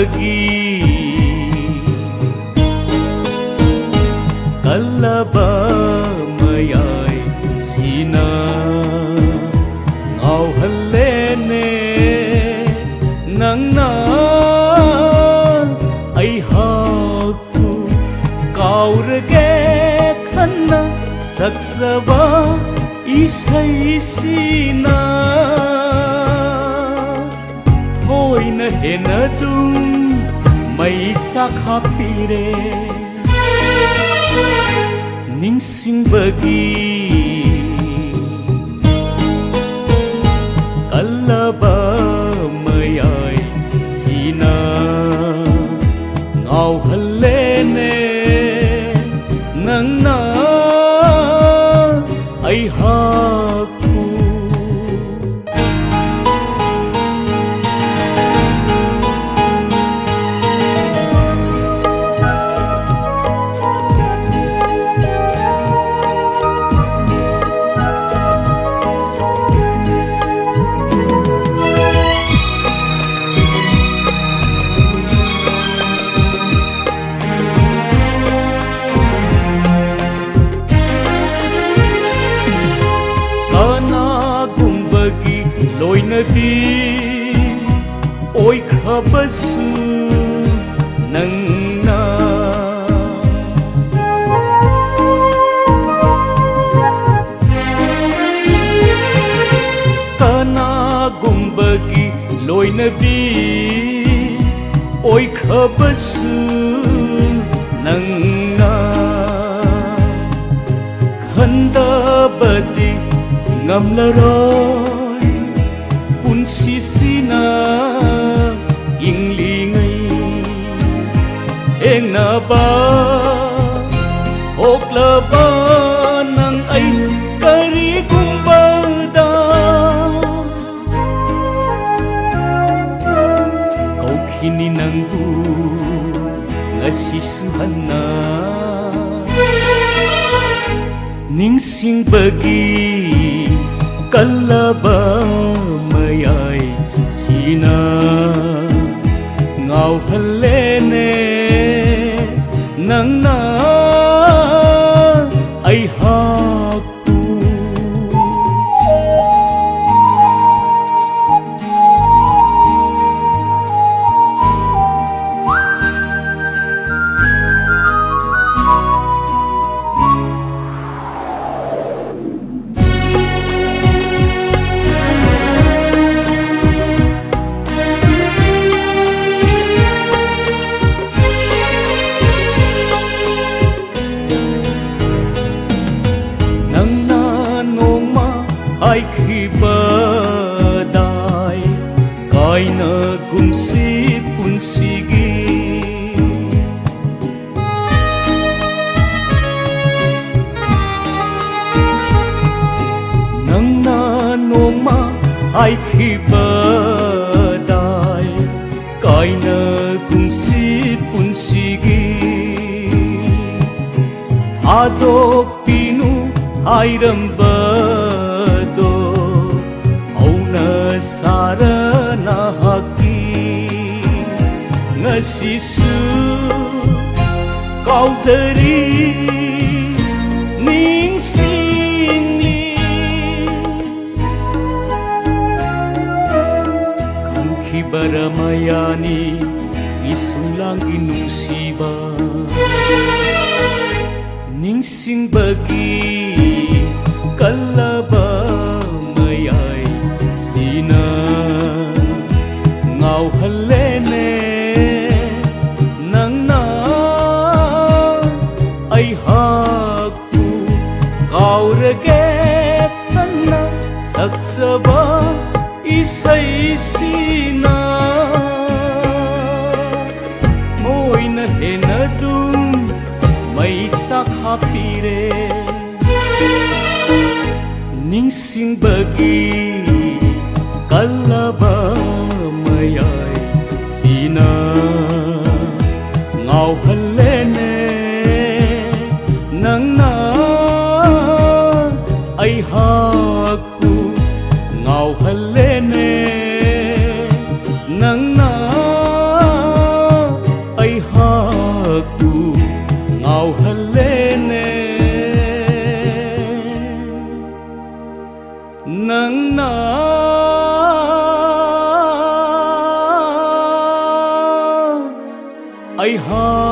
ꯅꯤꯡꯁꯤꯡꯕꯒꯤ ꯀꯜꯂꯕ ꯃꯌꯥꯏꯁꯤꯅ ꯉꯥꯎꯍꯜꯂꯦꯅꯦ ꯅꯪꯅ ꯑꯩꯍꯥꯛꯄꯨ ꯀꯥꯎꯔꯒꯦ ꯈꯟꯅ ꯁꯛꯆꯕ ꯏꯁꯩꯁꯤꯅ ꯊꯣꯏꯅ ꯍꯦꯟꯅ ꯑꯗꯨꯝ ꯃꯩꯆꯥꯛ ꯍꯥꯞꯄꯤꯔꯦ ꯅꯤꯡꯁꯤꯡꯕꯒꯤ ꯀꯜꯂꯕ ꯃꯌꯥꯏꯁꯤꯅ ꯉꯥꯎꯍꯜꯂꯦꯅꯦ ꯅꯪꯅ ꯑꯩꯍꯥꯛꯄꯨ ꯂꯣꯏꯅꯕꯤ ꯑꯣꯏꯈ꯭ꯔꯕꯁꯨ ꯅꯪꯅ ꯀꯅꯥꯒꯨꯝꯕꯒꯤ ꯂꯣꯏꯅꯕꯤ ꯑꯣꯏꯈ꯭ꯔꯕꯁꯨ ꯅꯪꯅ ꯈꯟꯗꯕꯗꯤ ꯉꯝꯂꯔꯣꯏ ꯄꯨꯟꯁꯤꯁꯤꯅ ꯏꯪꯂꯤꯉꯩ ꯊꯦꯡꯅꯕ ꯊꯣꯛꯂꯕ ꯅꯪ ꯑꯩ ꯀꯔꯤꯒꯨꯝꯕꯗ ꯀꯧꯈꯤꯅꯤ ꯅꯪꯕꯨ ꯉꯁꯤꯁꯨ ꯍꯟꯅ ꯅꯤꯡꯁꯤꯡꯕꯒꯤ ꯀꯜꯂꯕ ꯃꯌꯥꯏꯁꯤꯅ ꯉꯥꯎꯍꯜꯂꯦꯅꯦ ꯅꯪꯅ ꯑꯩꯍꯥꯛꯄꯨ ꯍꯥꯏꯈꯤꯕꯗꯥꯏ ꯀꯥꯏꯅꯒꯨꯝꯁꯤ ꯄꯨꯟꯁꯤꯒꯤ ꯅꯪꯅ ꯅꯣꯡꯃ ꯍꯥꯏꯈꯤꯕꯗꯥꯏ ꯀꯥꯏꯅꯒꯨꯝꯁꯤ ꯄꯨꯟꯁꯤꯒꯤ ꯊꯥꯗꯣꯛꯄꯤꯅꯨ ꯍꯥꯏꯔꯝꯕ 사랑나 하기 ngasisu kaudari ningsingli kamkibaramayani isulang inungsiba ningsingbagi kalaba sina ngauhallene nangna aihakpu kaurage kanna saksaba isaisina moina henadum maisak hapire ningsingbagi kalaba mayai-sina ngauhallene nangna aihakpu ngauhallene nangna aku ngau halene nang na ai ha